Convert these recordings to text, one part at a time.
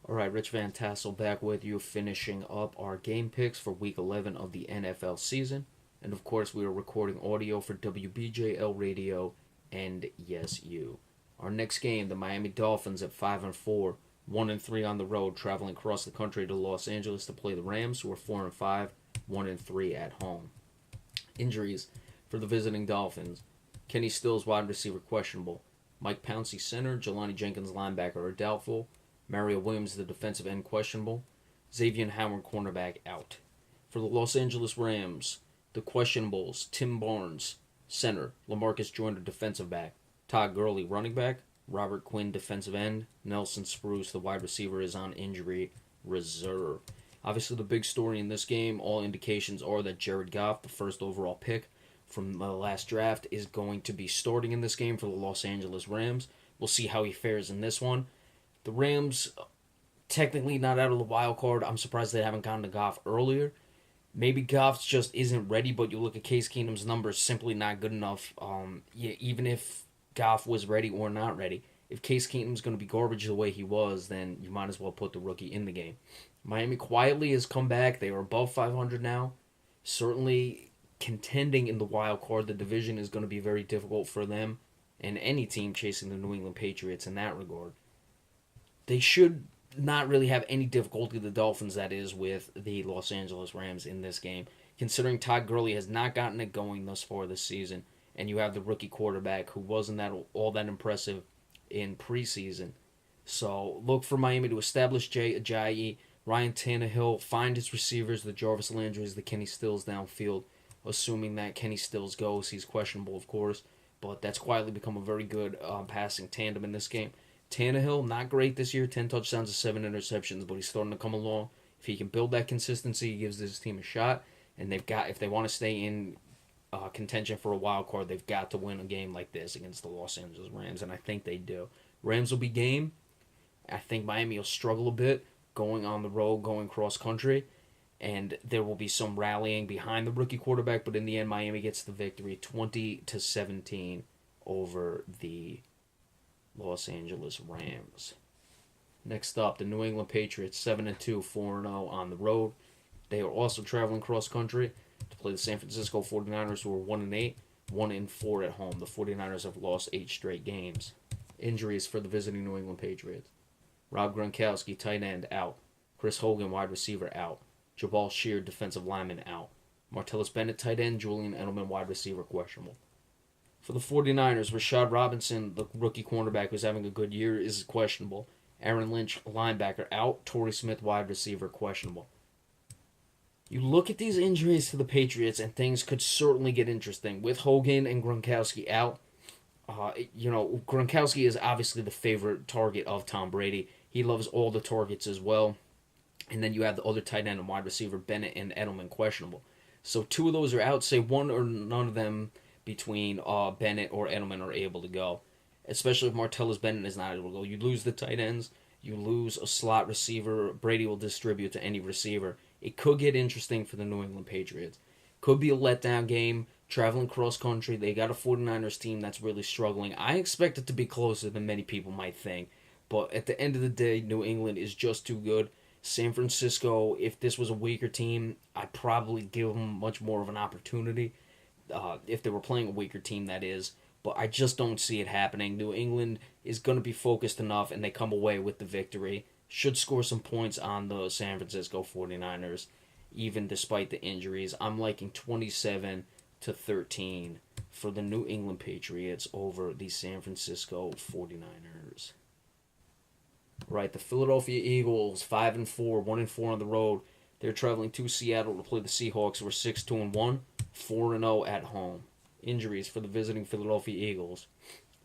All right, Rich Van Tassel back with you, finishing up our game picks for Week 11 of the NFL season. And of course, we are recording audio for WBJL Radio and Yes You. Our next game, the Miami Dolphins at 5-4, 1-3 on the road, traveling across the country to Los Angeles to play the Rams, who are 4-5, 1-3 at home. Injuries for the visiting Dolphins: Kenny Stills, wide receiver, questionable. Mike Pouncey, center. Jelani Jenkins, linebacker, are doubtful. Mario Williams, the defensive end, questionable. Xavier Howard, cornerback, out. For the Los Angeles Rams, the questionables: Tim Barnes, center. LaMarcus Joyner, defensive back. Todd Gurley, running back. Robert Quinn, defensive end. Nelson Spruce, the wide receiver, is on injury reserve. Obviously, the big story in this game, all indications are that Jared Goff, the first overall pick from the last draft, is going to be starting in this game for the Los Angeles Rams. We'll see how he fares in this one. The Rams, technically not out of the wild card. I'm surprised they haven't gone to Goff earlier. Maybe Goff just isn't ready, but you look at Case Keenum's numbers, simply not good enough. Even if Goff was ready or not ready, if Case Keenum's going to be garbage the way he was, then you might as well put the rookie in the game. Miami quietly has come back. They are above 500 now. Certainly contending in the wild card. The division is going to be very difficult for them and any team chasing the New England Patriots in that regard. They should not really have any difficulty, the Dolphins, that is, with the Los Angeles Rams in this game, considering Todd Gurley has not gotten it going thus far this season, and you have the rookie quarterback who wasn't all that impressive in preseason. So look for Miami to establish Jay Ajayi, Ryan Tannehill, find his receivers, the Jarvis Landrys, the Kenny Stills downfield, assuming that Kenny Stills goes. He's questionable, of course, but that's quietly become a very good passing tandem in this game. Tannehill, not great this year, 10 touchdowns and 7 interceptions, but he's starting to come along. If he can build that consistency, he gives this team a shot. And if they want to stay in contention for a wild card, they've got to win a game like this against the Los Angeles Rams, and I think they do. Rams will be game. I think Miami will struggle a bit going on the road, going cross country, and there will be some rallying behind the rookie quarterback, but in the end, Miami gets the victory 20-17 over the Los Angeles Rams. Next up, the New England Patriots, 7-2, 4-0 on the road. They are also traveling cross country to play the San Francisco 49ers, who are 1-8, 1-4 at home. The 49ers have lost 8 straight games. Injuries for the visiting New England Patriots: Rob Gronkowski, tight end, out. Chris Hogan, wide receiver, out. Jabal Shear, defensive lineman, out. Martellus Bennett, tight end. Julian Edelman, wide receiver, questionable. For the 49ers, Rashad Robinson, the rookie cornerback who's having a good year, is questionable. Aaron Lynch, linebacker, out. Torrey Smith, wide receiver, questionable. You look at these injuries to the Patriots, and things could certainly get interesting. With Hogan and Gronkowski out, Gronkowski is obviously the favorite target of Tom Brady. He loves all the targets as well. And then you have the other tight end and wide receiver, Bennett and Edelman, questionable. So 2 of those are out. Say one or none of them between Bennett or Edelman are able to go. Especially if Martellus Bennett is not able to go. You lose the tight ends. You lose a slot receiver. Brady will distribute to any receiver. It could get interesting for the New England Patriots. Could be a letdown game. Traveling cross country. They got a 49ers team that's really struggling. I expect it to be closer than many people might think. But at the end of the day, New England is just too good. San Francisco, if this was a weaker team, I'd probably give them much more of an opportunity. If they were playing a weaker team, that is. But I just don't see it happening. New England is going to be focused enough, and they come away with the victory. Should score some points on the San Francisco 49ers, even despite the injuries. I'm liking 27-13 for the New England Patriots over the San Francisco 49ers. Right, the Philadelphia Eagles, 5-4, 1-4 on the road. They're traveling to Seattle to play the Seahawks, who are 6-1, 4-0 at home. Injuries for the visiting Philadelphia Eagles: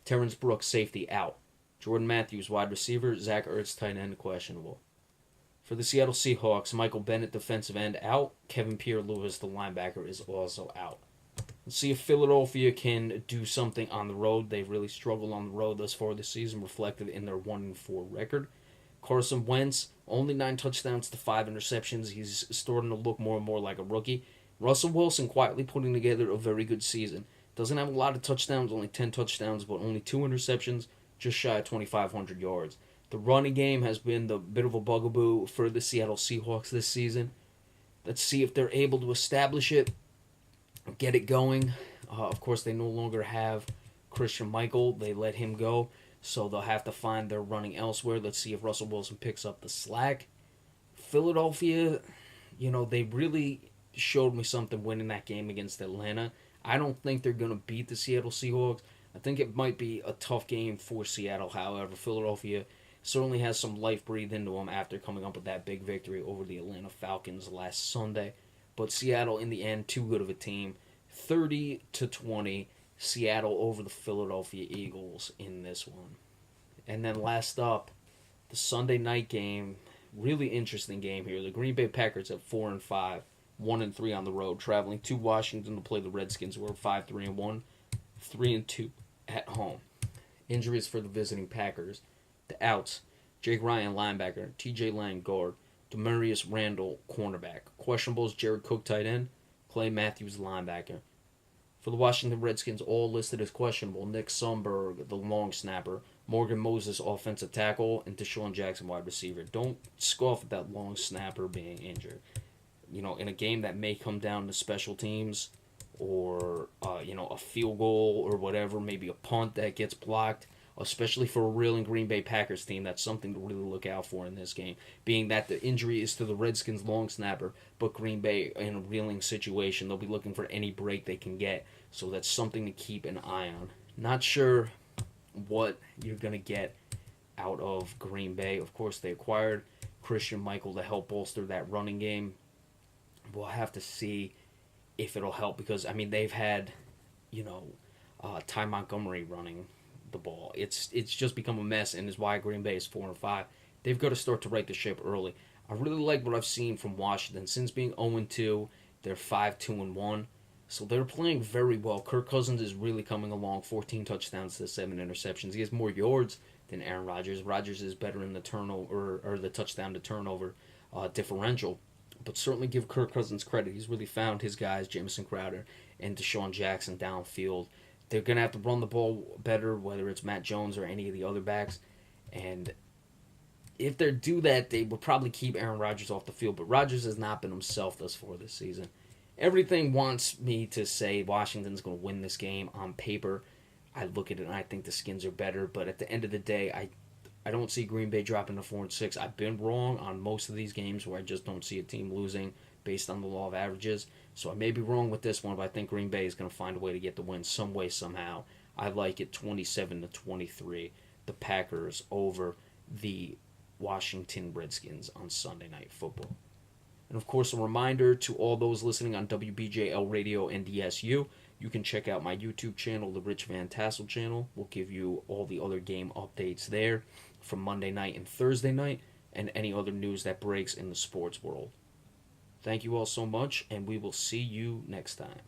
Terrence Brooks, safety, out. Jordan Matthews, wide receiver. Zach Ertz, tight end, questionable. For the Seattle Seahawks, Michael Bennett, defensive end, out. Kevin Pierre-Louis, the linebacker, is also out. Let's see if Philadelphia can do something on the road. They've really struggled on the road thus far this season, reflected in their 1-4 record. Carson Wentz, only 9 touchdowns to 5 interceptions. He's starting to look more and more like a rookie. Russell Wilson quietly putting together a very good season. Doesn't have a lot of touchdowns, only 10 touchdowns, but only 2 interceptions, just shy of 2,500 yards. The running game has been the bit of a bugaboo for the Seattle Seahawks this season. Let's see if they're able to establish it, get it going. Of course, they no longer have Christian Michael. They let him go, so they'll have to find their running elsewhere. Let's see if Russell Wilson picks up the slack. Philadelphia, they really showed me something winning that game against Atlanta. I don't think they're going to beat the Seattle Seahawks. I think it might be a tough game for Seattle. However, Philadelphia certainly has some life breathed into them after coming up with that big victory over the Atlanta Falcons last Sunday. But Seattle, in the end, too good of a team. 30-20, Seattle over the Philadelphia Eagles in this one. And then last up, the Sunday night game. Really interesting game here. The Green Bay Packers at 4-5, 1-3 on the road, traveling to Washington to play the Redskins, who are 5-3-1, 3-2 at home. Injuries for the visiting Packers. The outs: Jake Ryan, linebacker; T.J. Lang, guard; Demarius Randall, cornerback. Questionables: Jared Cook, tight end; Clay Matthews, linebacker. For the Washington Redskins, all listed as questionable: Nick Sundberg, the long snapper; Morgan Moses, offensive tackle; and Deshaun Jackson, wide receiver. Don't scoff at that long snapper being injured. In a game that may come down to special teams or, a field goal or whatever, maybe a punt that gets blocked, especially for a reeling Green Bay Packers team, that's something to really look out for in this game, being that the injury is to the Redskins long snapper, but Green Bay in a reeling situation, they'll be looking for any break they can get, so that's something to keep an eye on. Not sure what you're going to get out of Green Bay. Of course, they acquired Christian Michael to help bolster that running game. We'll have to see if it'll help because, they've had, Ty Montgomery running the ball. It's just become a mess, and is why Green Bay is 4-5. They've got to start to right the ship early. I really like what I've seen from Washington. Since being 0-2, they're 5-2-1. So they're playing very well. Kirk Cousins is really coming along. 14 touchdowns to 7 interceptions. He has more yards than Aaron Rodgers. Rodgers is better in the turnover or the touchdown to turnover differential. But certainly give Kirk Cousins credit. He's really found his guys, Jamison Crowder and Deshaun Jackson, downfield. They're going to have to run the ball better, whether it's Matt Jones or any of the other backs. And if they do that, they will probably keep Aaron Rodgers off the field. But Rodgers has not been himself thus far this season. Everything wants me to say Washington's going to win this game on paper. I look at it and I think the Skins are better. But at the end of the day, I don't see Green Bay dropping to 4-6. I've been wrong on most of these games where I just don't see a team losing based on the law of averages. So I may be wrong with this one, but I think Green Bay is going to find a way to get the win some way, somehow. I like it 27-23, the Packers over the Washington Redskins on Sunday Night Football. And of course, a reminder to all those listening on WBJL Radio and DSU, you can check out my YouTube channel, the Rich Van Tassel channel. We'll give you all the other game updates there from Monday night and Thursday night, and any other news that breaks in the sports world. Thank you all so much, and we will see you next time.